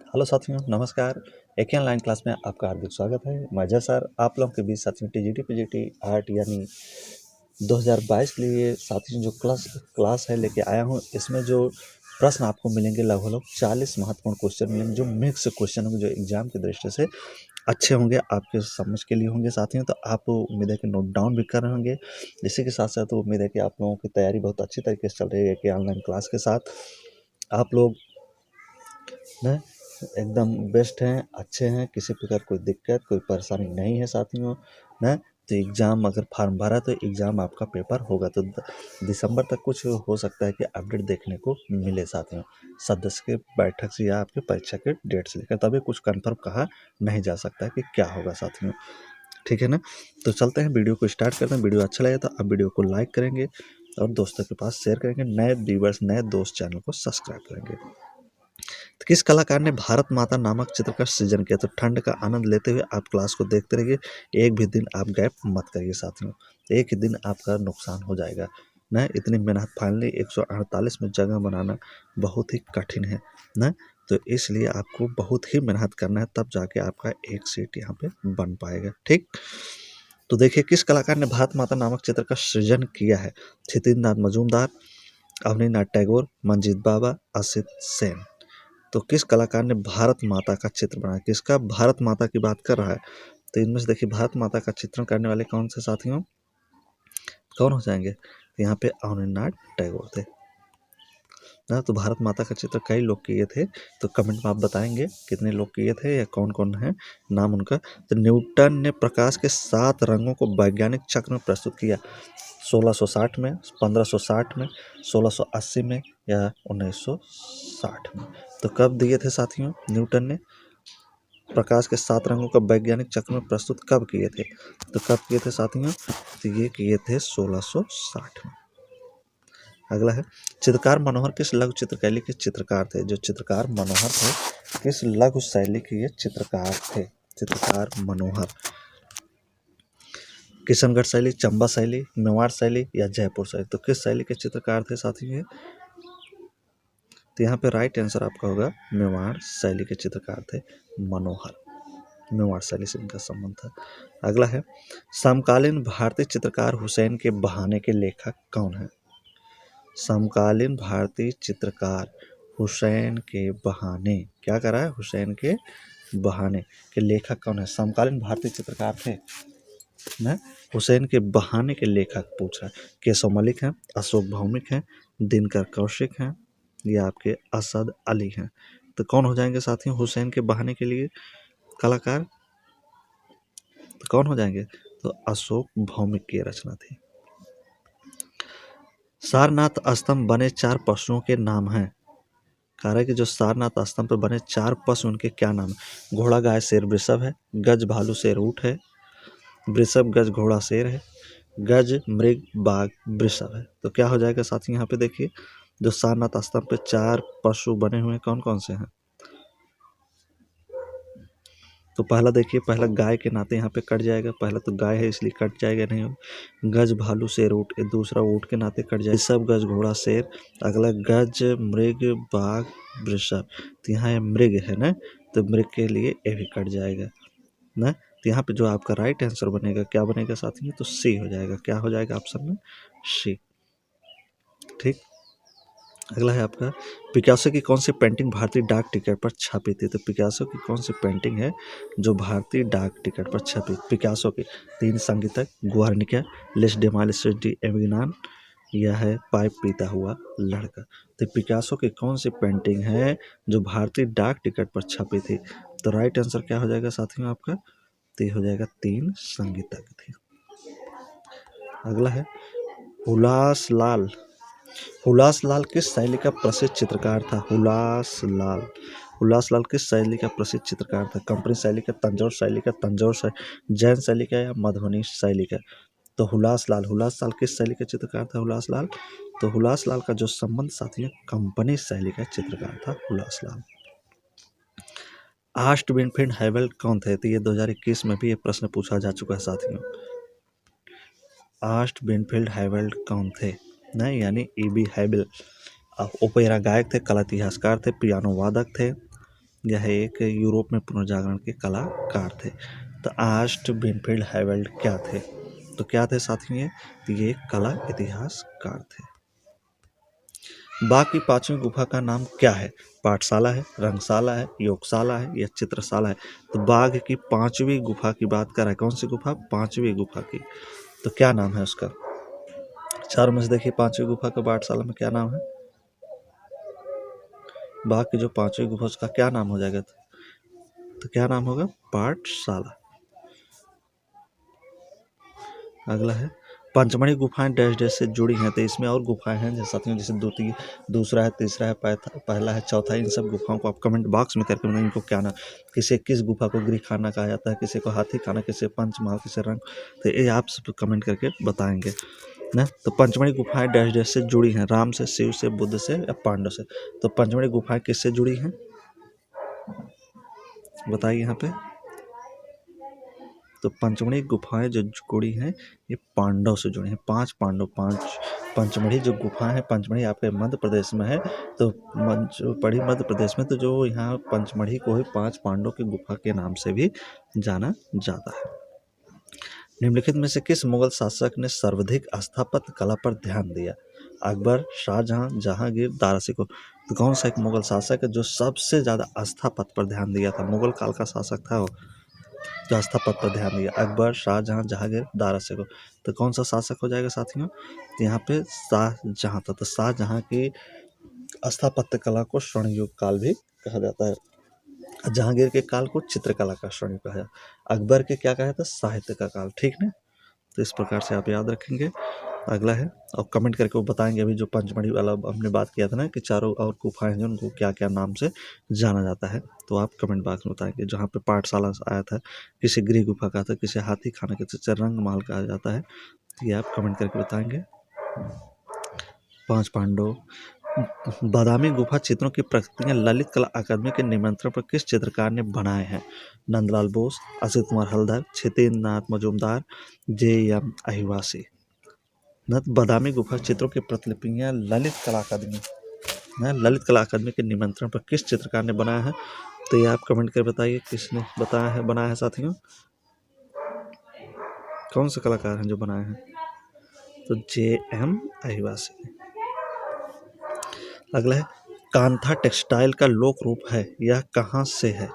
Hello साथियों, नमस्कार। एक ऑनलाइन क्लास में आपका हार्दिक स्वागत है। मैं अजय सर आप लोगों के बीच साथियों टीजीटी पीजीटी आर्ट यानी 2022 के लिए साथियों जो क्लास है लेके आया हूँ। इसमें जो प्रश्न आपको मिलेंगे लगभग 40 महत्वपूर्ण क्वेश्चन मिलेंगे, जो मिक्स क्वेश्चन होंगे, जो एग्जाम की दृष्टि से अच्छे होंगे, आपके समझ के लिए होंगे साथियों। तो आप उम्मीद है कि नोट डाउन भी कर रहे होंगे। इसी के साथ साथ उम्मीद है कि आप लोगों की तैयारी बहुत अच्छी तरीके से चल रही है कि ऑनलाइन क्लास के साथ आप लोग न एकदम बेस्ट हैं, अच्छे हैं, किसी प्रकार कोई दिक्कत कोई परेशानी नहीं है साथियों न। तो एग्ज़ाम अगर फॉर्म भरा तो एग्ज़ाम आपका पेपर होगा तो दिसंबर तक कुछ हो सकता है कि अपडेट देखने को मिले साथियों, सदस्य के बैठक से या आपके परीक्षा के डेट से लेकर। तभी कुछ कंफर्म कहा नहीं जा सकता है कि क्या होगा साथियों, ठीक है ना। तो चलते हैं, वीडियो को स्टार्ट करते हैं। वीडियो अच्छा लगे तो आप वीडियो को लाइक करेंगे और दोस्तों के पास शेयर करेंगे। नए व्यूवर्स, नए दोस्त चैनल को सब्सक्राइब करेंगे। तो किस कलाकार ने भारत माता नामक चित्र का सृजन किया? तो ठंड का आनंद लेते हुए आप क्लास को देखते रहिए, एक भी दिन आप गैप मत करिए साथियों, एक ही दिन आपका नुकसान हो जाएगा न। इतनी मेहनत फाइनली 148 में जगह बनाना बहुत ही कठिन है न। तो इसलिए आपको बहुत ही मेहनत करना है, तब जाके आपका एक सीट यहाँ पे बन पाएगा, ठीक। तो देखिए, किस कलाकार ने भारत माता नामक चित्र का सृजन किया है? क्षितिज मजूमदार, अवनीनाथ टैगोर, मंजीत बाबा, असित सेन। तो किस कलाकार ने भारत माता का चित्र बनाया? किसका? भारत माता की बात कर रहा है। तो इनमें से देखिए, भारत माता का चित्रण करने वाले कौन से साथियों, कौन हो जाएंगे? यहाँ पे अवनीनाथ टैगोर थे ना। तो भारत माता का चित्र कई लोग किए थे, तो कमेंट में आप बताएंगे कितने लोग किए थे या कौन कौन है नाम उनका। तो न्यूटन ने प्रकाश के 7 रंगों को वैज्ञानिक चक्र में प्रस्तुत किया, 1660 में, 1560 में, 1680 में या 1960 में। तो कब दिए थे साथियों न्यूटन ने प्रकाश के 7 रंगों का वैज्ञानिक चक्र में प्रस्तुत कब किए थे? तो कब किए थे साथियों? तो ये किए थे 1660 में। अगला है, चित्रकार मनोहर किस लघु चित्रशैली के चित्रकार थे? जो चित्रकार मनोहर थे, किस लघु शैली के ये चित्रकार थे? चित्रकार मनोहर किशनगढ़ शैली, चंबा शैली, मेवाड़ शैली या जयपुर शैली। तो किस शैली के चित्रकार थे साथियों ये? तो यहाँ पे राइट आंसर आपका होगा मेवाड़ शैली के चित्रकार थे मनोहर, मेवाड़ शैली से इनका संबंध था। अगला है, समकालीन भारतीय चित्रकार हुसैन के बहाने के लेखक कौन है? समकालीन भारतीय चित्रकार हुसैन के बहाने, क्या करा है? हुसैन के बहाने के लेखक कौन है? समकालीन भारतीय चित्रकार थे ना, हुसैन के बहाने के लेखक पूछ रहा है। केशव मलिक हैं, अशोक भौमिक हैं, दिनकर कौशिक हैं या आपके असद अली हैं। तो कौन हो जाएंगे साथियों हुसैन के बहाने के लिए कलाकार? तो कौन हो जाएंगे? तो अशोक भौमिक की रचना थी। सारनाथ स्तंभ बने 4 पशुओं के नाम हैं। कह रहा है कि जो सारनाथ स्तंभ पर बने 4 पशु, उनके क्या नाम है? घोड़ा गाय शेर वृषभ है, गज भालू शेर ऊँट है, वृषभ गज घोड़ा शेर है, गज मृग बाघ वृषभ है। तो क्या हो जाएगा साथी? यहाँ पे देखिए, जो सारनाथ स्तंभ पे 4 पशु बने हुए हैं, कौन कौन से हैं? तो पहला देखिए, पहला गाय के नाते यहाँ पे कट जाएगा, पहला तो गाय है इसलिए कट जाएगा, नहीं होगा। गज भालू शेर ऊँट, दूसरा ऊँट के नाते कट जाएगा। सब गज घोड़ा शेर, अगला गज मृग बाघ वृषभ। तो यहाँ ये मृग है ना, तो मृग के लिए ये भी कट जाएगा ना। तो यहाँ पे जो आपका राइट आंसर बनेगा, क्या बनेगा साथियों? तो सी हो जाएगा। क्या हो जाएगा ऑप्शन में? सी, ठीक। अगला है आपका, पिकासो की कौन सी पेंटिंग भारतीय डाक टिकट पर छपी थी? तो पिकासो की कौन सी पेंटिंग है जो भारतीय डाक टिकट पर छपी? पिकासो की 3 संगीतक, गुआर्निका, लेस डेमालिस डी एविग्नान, यह है पाइप पीता हुआ लड़का। तो पिकासो की कौन सी पेंटिंग है जो भारतीय डाक टिकट पर छपी थी? तो राइट आंसर क्या हो जाएगा साथियों आपका? तो ये हो जाएगा 3 संगीतक थी। अगला है, हुलास लाल, हुलास लाल किस शैली का प्रसिद्ध चित्रकार था? हुलास लाल, हुलास लाल किस शैली का प्रसिद्ध चित्रकार था? कंपनी शैली का, तंजौर शैली का, तंजौर शैली, जैन शैली का या मधुबनी शैली का? तो हुलास लाल, हुलास लाल किस शैली का चित्रकार था हुलास लाल? तो हुलास लाल का जो संबंध साथियों कंपनी शैली का चित्रकार था हुलास लाल। आस्ट विनफील्ड हैवेल्ड कौन थे? तो ये 2021 में भी ये प्रश्न पूछा जा चुका है साथियों। आस्ट विनफील्ड हैवेल्ड कौन थे? नहीं, यानी ईबी हैवेल। ओपेरा गायक थे, कला इतिहासकार थे, पियानो वादक थे यह एक यूरोप में पुनर्जागरण के कलाकार थे। तो आस्ट विनफील्ड हैवेल्ड क्या थे? तो क्या थे साथियों ये? तो ये एक कला इतिहासकार थे। बाघ की पांचवी गुफा का नाम क्या है? पाठशाला है, रंगशाला है, योगशाला है या चित्रशाला है? तो बाघ की पांचवी गुफा की बात कर रहा है। कौन सी गुफा? पांचवी गुफा की। तो क्या नाम है उसका? चार में से देखिए, पांचवी गुफा का पाठशाला में क्या नाम है? बाघ की जो पांचवी गुफा उसका क्या नाम हो जाएगा? तो क्या नाम होगा? पाठशाला। अगला है, पंचमढ़ी गुफाएं डैश डैश से जुड़ी हैं। तो इसमें और गुफाएं हैं जैसे साथियों, जैसे दूसरा है, तीसरा है, पहला है, चौथा है। इन सब गुफाओं को आप कमेंट बॉक्स में करके बताएं इनको क्या नाम। किसे किस गुफा को गृह खाना कहा जाता है, किसी को हाथी खाना, किसे पंचमहल, किसे रंग। तो ये आप सब कमेंट करके बताएंगे ना। तो पंचमढ़ी गुफाएं डैश डैश से जुड़ी हैं, राम से, शिव से, बुद्ध से या पांडव से। तो पंचमढ़ी गुफाएं किससे जुड़ी हैं बताइए यहाँ पे। तो पंचमढ़ी गुफाएं जो जुड़ी हैं ये पांडव से जुड़ी हैं। 5 पांडव, 5 पंचमढ़ी जो गुफा है, पंचमढ़ी आपके मध्य प्रदेश में है। तो पड़ी मध्य प्रदेश में, तो जो यहाँ पंचमढ़ी को ही 5 पांडव की गुफा के नाम से भी जाना जाता है। निम्नलिखित में से किस मुगल शासक ने सर्वाधिक स्थापत्य कला पर ध्यान दिया? अकबर, शाहजहां, जहांगीर, दारासिको। तो कौन सा एक मुगल शासक है जो सबसे ज्यादा स्थापत्य पर ध्यान दिया था? मुगल काल का शासक था वो, जो स्थापत्य पर ध्यान दिया। अकबर, शाहजहां, जहांगीर, दारासिको। तो कौन सा शासक हो जाएगा साथियों? यहाँ पे शाहजहां था। तो शाहजहां की स्थापत्य कला को स्वर्ण युग काल भी कहा जाता है। जहांगीर के काल को चित्रकला का स्वर्ण युग कहा जाता है। अकबर के क्या कहा जाता है? साहित्य का काल। ठीक ना? तो इस प्रकार से आप याद रखेंगे। अगला है, और कमेंट करके वो बताएंगे अभी जो पंचमढ़ी वाला हमने बात किया था ना कि चारों और गुफाएं हैं उनको क्या क्या नाम से जाना जाता है, तो आप कमेंट बॉक्स में बताएंगे। जहाँ पे पाठशाला आया था, किसी गृह गुफा का था, किसी हाथी खाना, किसी रंग महल कहा जाता है, तो ये आप कमेंट करके बताएंगे। 5 पांडव। बादामी गुफा चित्रों की प्रकृतियां ललित कला अकादमी के निमंत्रण पर किस चित्रकार ने बनाए हैं? नंदलाल बोस, असित कुमार हल्दर, छितेंद्र नाथ मजूमदार, J.M. अहिवासी। बादामी गुफा चित्रों की प्रतिलिपियां ललित कला अकादमी के निमंत्रण पर किस चित्रकार ने बनाया है? तो ये आप कमेंट कर बताइए किसने बताया है, बनाया है साथियों। कौन से कलाकार हैं जो बनाए हैं? तो J.M. अहिवासी। अगला है, कांथा टेक्सटाइल का लोक रूप है, यह कहाँ से है?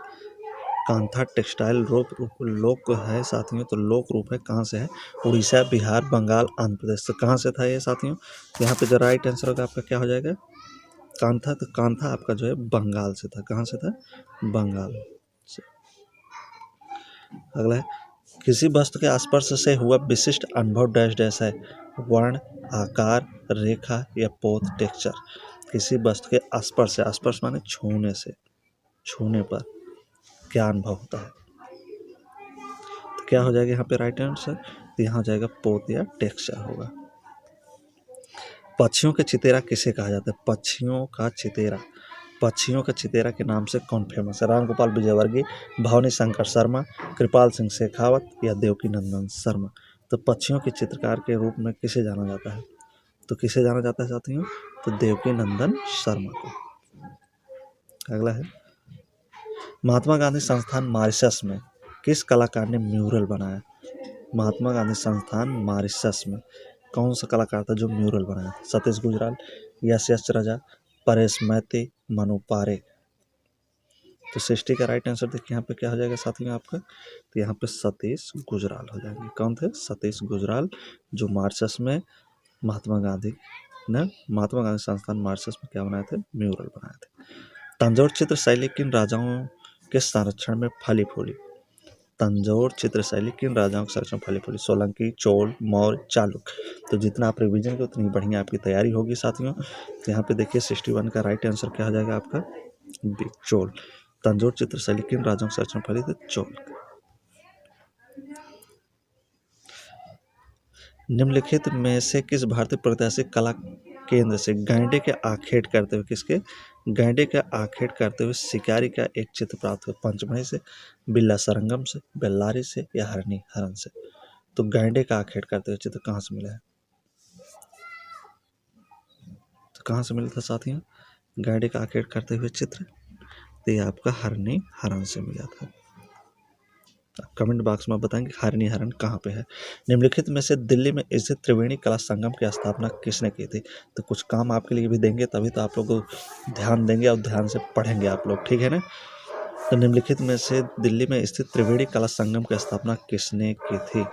कांथा टेक्सटाइल लोक है साथियों, तो लोक रूप है कहाँ से है? उड़ीसा, बिहार, बंगाल, आंध्र प्रदेश। तो कहाँ से था ये साथियों? यहाँ पे जो राइट आंसर होगा आपका क्या हो जाएगा? कांथा। तो कांथा आपका जो है बंगाल से था। कहाँ से था? बंगाल से। अगला है, किसी वस्तु के स्पर्श से हुआ विशिष्ट अनुभव डैश डैश है? वर्ण, आकार, रेखा या पोत टेक्सचर। किसी वस्तु के स्पर्श से, स्पर्श माने छूने से, छूने पर क्या अनुभव होता है? तो क्या हो जाएगा यहाँ पे राइट आंसर? तो यहाँ हो जाएगा पोत या टेक्सचर होगा। पक्षियों का चितेरा किसे कहा जाता है? पक्षियों का चितेरा, पक्षियों का चितेरा के नाम से कौन फेमस है? रामगोपाल विजयवर्गीय, भवानी शंकर शर्मा, कृपाल सिंह शेखावत या देवकी नंदन शर्मा। तो पक्षियों के चित्रकार के रूप में किसे जाना जाता है? तो किसे जाना जाता है साथियों? तो देवकी नंदन शर्मा को। अगला है, महात्मा गांधी संस्थान मॉरिशस में किस कलाकार ने म्यूरल बनाया? महात्मा गांधी संस्थान मॉरिशस में कौन सा कलाकार था जो म्यूरल बनाया? सतीश गुजराल, यश राजा, परेश मैती, मनु पारेख। तो 60 का राइट आंसर देखिए यहाँ पे क्या हो जाएगा साथियों आपका? तो यहाँ पे सतीश गुजराल हो जाएंगे। कौन थे? सतीश गुजराल, जो मॉरिशस में महात्मा गांधी संस्थान मॉरिशस में क्या बनाए थे? म्यूरल बनाए थे। तंजौर चित्र शैली किन राजाओं के संरक्षण में फली फूली? तंजौर चित्र शैली किन राजाओं के संरक्षण में फली फूली? सोलंकी, चोल, मौर्य, चालुक्य। तो जितना आप रिवीजन करो उतनी बढ़िया आपकी तैयारी होगी साथियों। तो यहाँ पे देखिए 61 का राइट आंसर क्या हो जाएगा आपका? बी, चोल। तंजौर चित्र शैली किन राजाओं के संरक्षण में फली थी? चोल। निम्नलिखित में से किस भारतीय प्रागैतिहासिक कला केंद्र से गैंडे के आखेट करते हुए, किसके? गैंडे का आखेट करते हुए शिकारी का एक चित्र प्राप्त हुआ? पंचमढ़ी से, बिल्ला सरंगम से, बेल्लारी से या हरनी हरन से। तो गैंडे का आखेट करते हुए चित्र कहाँ से मिला है? तो कहाँ से मिला था साथियों गैंडे का आखेट करते हुए चित्र? तो ये आपका हरनी हरण से मिला था। कमेंट बॉक्स में बताएंगे हरनी हरण कहाँ पे है। निम्नलिखित में से दिल्ली में स्थित त्रिवेणी कला संगम की स्थापना किसने की थी? तो कुछ काम आपके लिए भी देंगे, तभी तो आप लोग ध्यान देंगे और ध्यान से पढ़ेंगे आप लोग, ठीक है ना। तो निम्नलिखित में से दिल्ली में स्थित त्रिवेणी कला संगम की स्थापना किसने की थी?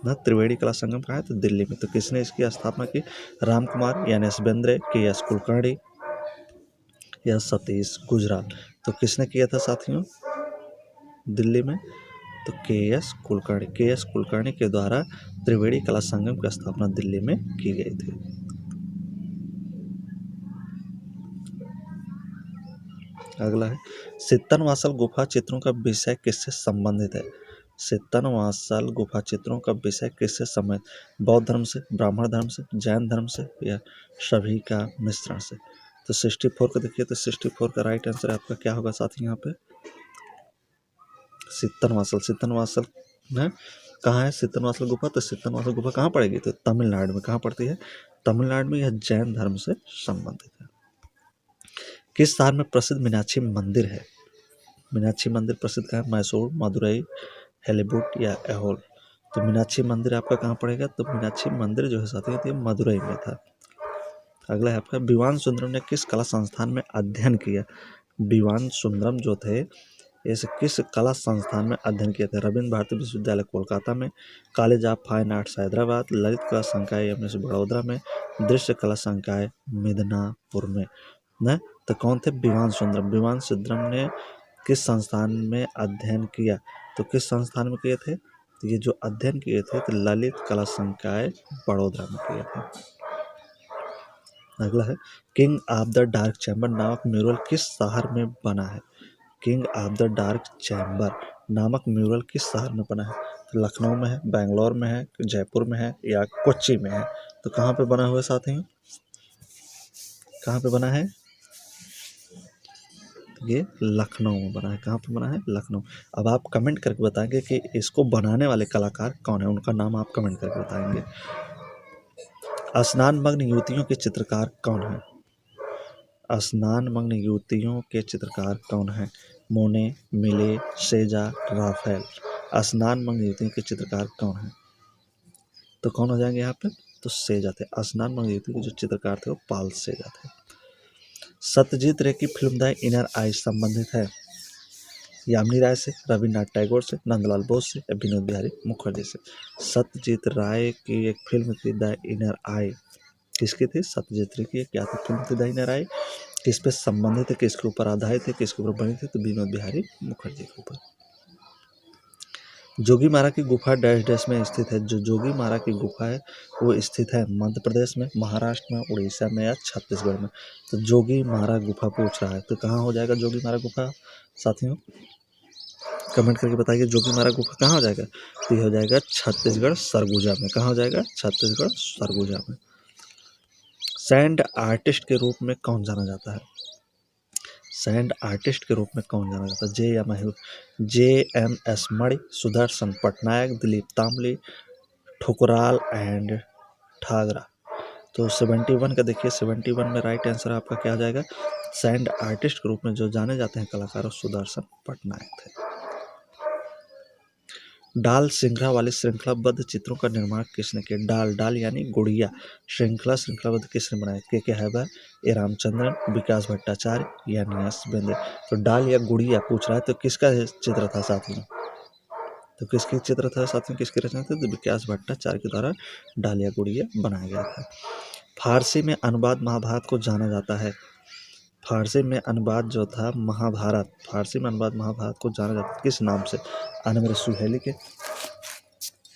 ना त्रिवेणी कला संगम कहाँ है? तो दिल्ली में। तो किसने इसकी स्थापना की? राम कुमार, यानी बेंद्रे, के.एस. कुलकर्णी या सतीश गुजराल। तो किसने किया था साथियों दिल्ली में? तो के.एस. कुलकर्णी। के.एस. कुलकर्णी के द्वारा त्रिवेणी कला संगम की स्थापना दिल्ली में की गई थी। अगला है सित्तनवासल गुफा चित्रों का विषय किससे संबंधित है? सित्तनवासल गुफा चित्रों का विषय किससे संबंधित? बौद्ध धर्म से, ब्राह्मण धर्म से, जैन धर्म से या सभी का मिश्रण से? तो 64 को देखिए, तो 64 का राइट आंसर आपका क्या होगा साथी? यहाँ पे सित्तनवासल। सित्तनवासल में कहाँ है सित्तनवासल गुफा? तो सित्तनवासल गुफा कहाँ पड़ेगी? तो तमिलनाडु में। कहाँ पड़ती है? तमिलनाडु में। यह जैन धर्म से संबंधित है। किस शहर में प्रसिद्ध मीनाक्षी मंदिर है? मीनाक्षी मंदिर प्रसिद्ध कहाँ है? मैसूर, मदुरई, हेलीबुट या एहोल? तो मीनाक्षी मंदिर आपका कहाँ पड़ेगा? तो मीनाक्षी मंदिर जो है साथियों ये मदुरई में था। अगला है आपका विवान सुंदरम ने किस कला संस्थान में अध्ययन किया? विवान सुंदरम जो थे ऐसे किस कला संस्थान में अध्ययन किया था? रविंद्र भारती विश्वविद्यालय कोलकाता में, college of fine arts Hyderabad, Lalit कला संकाय एमएस बड़ोदरा में, दृश्य कला संकाय मिदनापुर में न? तो कौन थे? विवान सुंदरम। विवान सुंदरम ने किस संस्थान में अध्ययन किया? तो किस संस्थान में किए थे? तो ये जो अध्ययन किए थे तो ललित कला संकाय बड़ोदरा में किए थे। अगला है king of the dark chamber नामक म्यूरल किस शहर में बना है? King of the dark chamber नामक म्यूरल किस शहर में बना है? तो लखनऊ में है, बेंगलोर में है, जयपुर में है या कोच्चि में है? तो कहाँ पे बना हुआ है साथियों? कहाँ पे बना है? ये लखनऊ में बना है। कहाँ पे बना है? लखनऊ। अब आप कमेंट करके बताएंगे कि इसको बनाने वाले कलाकार कौन है, उनका नाम आप कमेंट करके बताएंगे। स्नानमग्न युवतियों के चित्रकार कौन है? स्नानमग्न युवतियों के चित्रकार कौन है? मोने, मिले, सेजा, राफेल। स्नानमग्न युवतियों के चित्रकार कौन है? तो कौन हो जाएंगे यहाँ पे? तो सेजा थे। स्नानमग्न युवतियों के जो चित्रकार थे वो पाल सेजा थे। सत्यजीत रे की फिल्म द इनर आई संबंधित है यामिनी राय से, रविन्द्रनाथ टैगोर से, नंदलाल बोस से या विनोद बिहारी मुखर्जी से? सत्यजीत राय की एक फिल्म थी द इनर आई। किसकी थी? सत्यजीत रे की क्या थी फिल्म थी द इनर आई? किस पे संबंधित है, किसके ऊपर आधारित है, किसके ऊपर बनी थी? तो विनोद बिहारी मुखर्जी के ऊपर। जोगीमारा की गुफा डैश डैश में स्थित है। जो जोगीमारा की गुफा है वो स्थित है मध्य प्रदेश में, महाराष्ट्र में, उड़ीसा में या छत्तीसगढ़ में? तो जोगीमारा गुफा पूछ रहा है, तो कहाँ हो जाएगा जोगीमारा गुफा साथियों? कमेंट करके बताइए जोगीमारा गुफा कहाँ हो जाएगा? तो ये हो जाएगा छत्तीसगढ़ सरगुजा में। कहाँ हो जाएगा? छत्तीसगढ़ सरगुजा में। सैंड आर्टिस्ट के रूप में कौन जाना जाता है? सैंड आर्टिस्ट के रूप में कौन जाना जाता है? JMS Mani, Sudarshan Patnaik, Dilip Tambli, Thukral and Thagra. तो 71 का देखिए, 71 में राइट आंसर आपका क्या आ जाएगा? सैंड आर्टिस्ट के रूप में जो जाने जाते हैं कलाकार सुदर्शन पटनायक थे। डाल श्रृंखला वाले श्रृंखलाबद्ध चित्रों का निर्माण किसने किया? डाल यानी गुड़िया श्रृंखलाबद्ध किसने बनाया? के हैबर, ए रामचंद्रन, विकास भट्टाचार्य या नियास बेंद्रे? तो डाल या गुड़िया पूछ रहा है, तो किसका चित्र था साथियों? तो किसकी चित्र था साथियों? किसकी रचना थी? तो विकास भट्टाचार्य के द्वारा डाल या गुड़िया बनाया गया था। फारसी में अनुवाद महाभारत को जाना जाता है। फारसी में अनुवाद जो था महाभारत, फारसी में अनुवाद महाभारत को जाना जाता है किस नाम से? आनमर सुहेली के,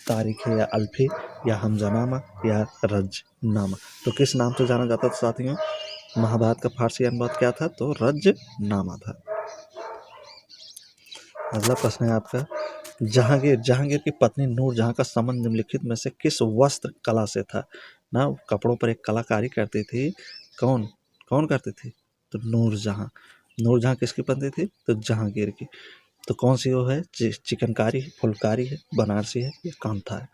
तारीख या अल्फी या हमजानामा या रजनामा? तो किस नाम से जाना जाता था साथियों? महाभारत का फारसी अनुवाद क्या था? तो रजनामा था। अगला प्रश्न है आपका जहांगीर की पत्नी नूरजहां का संबंध निम्नलिखित में से किस वस्त्र कला से था? ना कपड़ों पर एक कलाकारी करती थी। कौन कौन करती थी? तो नूरजहां किसकी पत्नी थी? तो जहांगीर की। तो कौन सी वो है? चिकनकारी है, फुलकारी है, बनारसी है या कांथा है?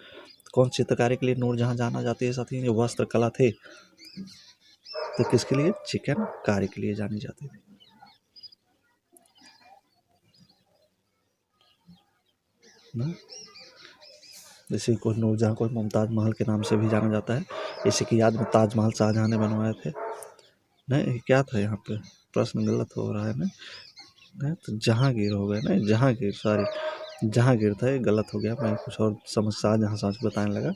कौन चित्रकारी के लिए नूरजहां जाना जाती है साथी? ये वस्त्र कला थे तो किसके लिए? चिकनकारी के लिए जानी जाती थी। ना। इसी को नूरजहाँ को मुमताज़ महल के नाम से भी जाना जाता है। इसी की याद में ताजमहल शाहजहाँ ने बनवाए थे। नहीं क्या था यहाँ पे, प्रश्न गलत हो रहा है ना, नहीं तो जहांगीर हो गया ना, जहांगीर, सॉरी जहांगीर था, ये गलत हो गया, मैं कुछ और समझ शाहजहाँ समझ बताने लगा।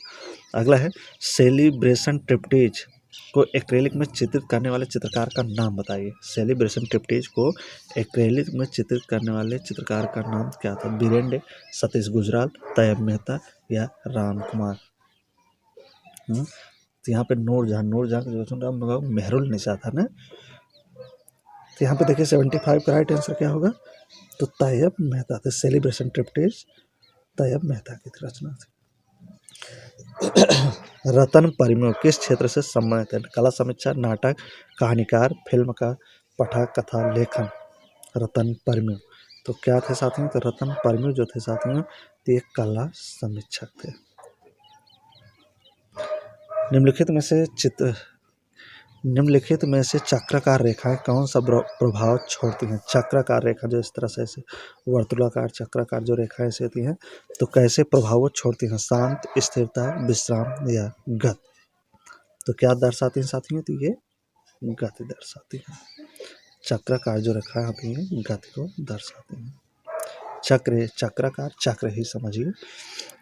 अगला है सेलिब्रेशन ट्रिप्टिज को एक्रेलिक में चित्रित करने वाले चित्रकार का नाम बताइए। सेलिब्रेशन ट्रिप्टिज को एक्रेलिक में चित्रित करने वाले चित्रकार का नाम क्या था? बीरेंडे, सतीश गुजराल, तैयब मेहता या राम कुमार। तो यहाँ पे नूरजहाँ का जो सुन रहा मेहरुल निशा था ना। तो यहाँ पे देखिए 75 का राइट आंसर क्या होगा? तो तैयब मेहता थे। सेलिब्रेशन ट्रिप्टिज तैयब मेहता की रचना थी। रतन परिमल किस क्षेत्र से संबंधित है? कला समीक्षा, नाटक, कहानीकार, फिल्म का पठक, कथा, लेखन। रतन परिमल तो क्या थे साथियों? तो रतन परिमल जो थे साथियों, तो ये कला समीक्षक थे। निम्नलिखित में से चक्राकार रेखाएं कौन सा प्रभाव छोड़ती हैं? चक्राकार रेखा जो इस तरह से ऐसे वर्तुलाकार चक्राकार जो रेखाएं ऐसे होती हैं, तो कैसे प्रभाव छोड़ती हैं? शांत, स्थिरता, विश्राम या गति। तो क्या दर्शाती हैं साथियों? तो ये गति दर्शाती हैं। चक्राकार जो रेखाएं होती हैं गति को दर्शाती हैं। चक्राकार चक्र ही समझिए।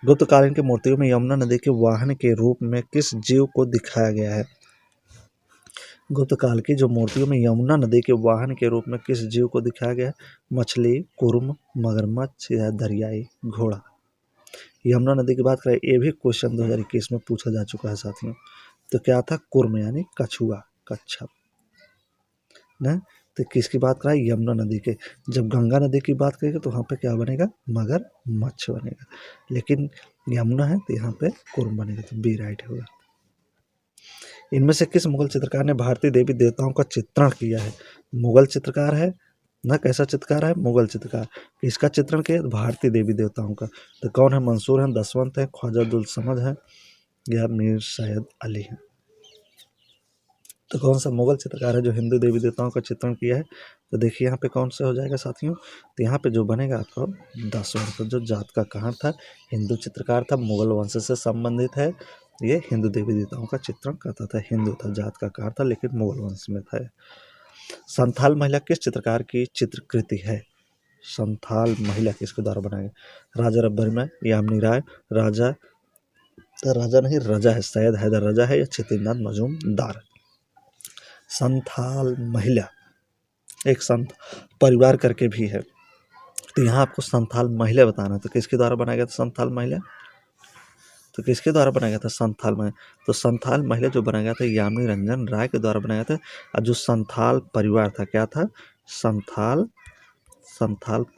गुप्तकालीन की मूर्तियों में यमुना नदी के वाहन के रूप में किस जीव को दिखाया गया है? गुप्तकाल की जो मूर्तियों में यमुना नदी के वाहन के रूप में किस जीव को दिखाया गया है? मछली, कुर्म, मगरमच्छ या दरियाई घोड़ा। यमुना नदी की बात करें, ये भी क्वेश्चन 2021 में पूछा जा चुका है साथियों। तो क्या था? कुर्म यानी कछुआ, कच्छप ना। तो किसकी बात कराए? यमुना नदी के। जब गंगा नदी की बात करेंगे तो वहाँ पे क्या बनेगा? मगरमच्छ बनेगा। लेकिन यमुना है तो यहाँ पे कुर्म बनेगा, तो बी राइट होगा। इनमें से किस मुगल चित्रकार ने भारतीय देवी देवताओं का चित्रण किया है? मुगल चित्रकार है ना, कैसा चित्रकार है? मुगल चित्रकार। किसका चित्रण किया? भारतीय देवी देवताओं का। तो कौन है? मंसूर है, दसवंत है, ख्वाजा अब्दुल समद है या मीर सैयद अली है। तो कौन सा मुगल चित्रकार है जो हिंदू देवी देवताओं का चित्रण किया है? तो देखिए यहाँ पे कौन सा हो जाएगा साथियों? तो यहाँ पे जो बनेगा आपका दसवंत, जो जात का कहाँ था? हिंदू चित्रकार था, मुगल वंश से संबंधित है, ये हिंदू देवी देवताओं का चित्रण करता था, हिंदू था, जात का कार था, लेकिन मुगल वंश में था। संथाल महिला किस चित्रकार की चित्रकृति है? संथाल महिला किसके द्वारा बनाया गया? राजा रब्बरमैन, यामिनी राय, राजा नहीं रजा है, सैयद हैदर रजा है या छितिंदान मजूमदार। संथाल महिला एक संत परिवार करके भी है, तो यहाँ आपको संथाल महिला बताना। तो किसके द्वारा बनाया गया था संथाल महिला? तो किसके द्वारा बनाया गया था संथाल महिला? तो संथाल महिला जो बनाया गया था यामिनी रंजन राय के द्वारा बनाया था। और जो संथाल परिवार था, क्या था? संथाल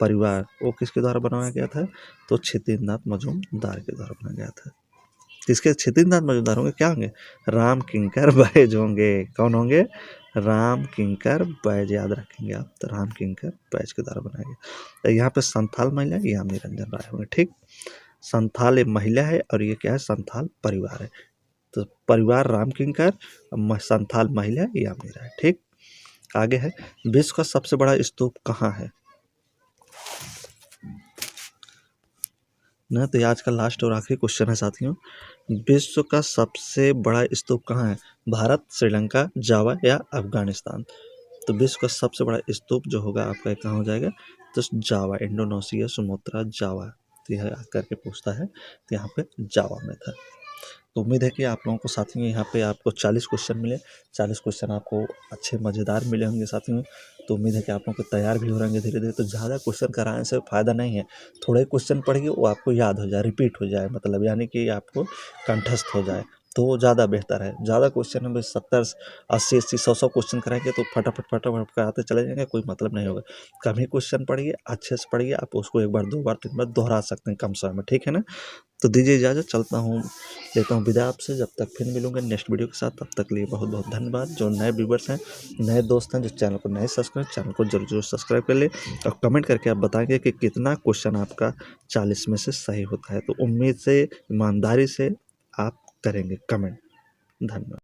परिवार, वो किसके द्वारा बनाया गया था? तो छितिंदान मजूमदार के द्वारा बनाया गया था। किसके? छितिंदान मजूमदार होंगे, क्या होंगे? राम किंकर बैज होंगे। कौन होंगे? राम किंकर बैज, याद रखेंगे आप। तो राम किंकर बैज के द्वारा बनाया गया। तो यहाँ पे संथाल महिला यामिनी रंजन राय होंगे। ठीक, संथाल एक महिला है और ये क्या है? संथाल परिवार है। तो परिवार राम किंकर, संथाल महिला यामिनी राय। ठीक, आगे है विश्व का सबसे बड़ा स्तूप कहाँ है ना। तो आज का लास्ट और आखिरी क्वेश्चन है साथियों, विश्व का सबसे बड़ा स्तूप कहाँ है? भारत, श्रीलंका, जावा या अफगानिस्तान। तो विश्व का सबसे बड़ा स्तूप जो होगा आपका कहाँ हो जाएगा? तो जावा, इंडोनेशिया, सुमात्रा, जावा। तो यह करके पूछता है, तो यहाँ पे जावा में था। तो उम्मीद है कि आप लोगों को साथियों यहाँ पे आपको 40 क्वेश्चन मिले, 40 क्वेश्चन आपको अच्छे मज़ेदार मिले होंगे साथियों। तो उम्मीद है कि आप लोगों को तैयार भी हो रहेंगे धीरे धीरे। तो ज़्यादा क्वेश्चन कराने से फ़ायदा नहीं है, थोड़े क्वेश्चन पढ़िए, वो आपको याद हो जाए, रिपीट हो जाए, मतलब यानी कि आपको कंठस्थ हो जाए, तो वो ज़्यादा बेहतर है। ज़्यादा क्वेश्चन में 70, 80, 100 क्वेश्चन कराएंगे तो फटाफट कराते चले जाएंगे, कोई मतलब नहीं होगा। कम ही क्वेश्चन पढ़िए, अच्छे से पढ़िए, आप उसको एक बार, 2 बार, 3 बार दोहरा सकते हैं कम समय में। ठीक है ना। तो दीजिए इजाज़त, चलता हूँ, लेता हूँ विदा आपसे। जब तक फिर मिलूंगे नेक्स्ट वीडियो के साथ, तब तक लिए बहुत बहुत धन्यवाद। जो नए व्यूवर्स हैं, नए दोस्त हैं, जो चैनल को नए सब्सक्राइब, चैनल को जरूर सब्सक्राइब कर ले और कमेंट करके आप बताएंगे कि कितना क्वेश्चन आपका 40 में से सही होता है। तो उम्मीद से, ईमानदारी से आप करेंगे कमेंट। धन्यवाद।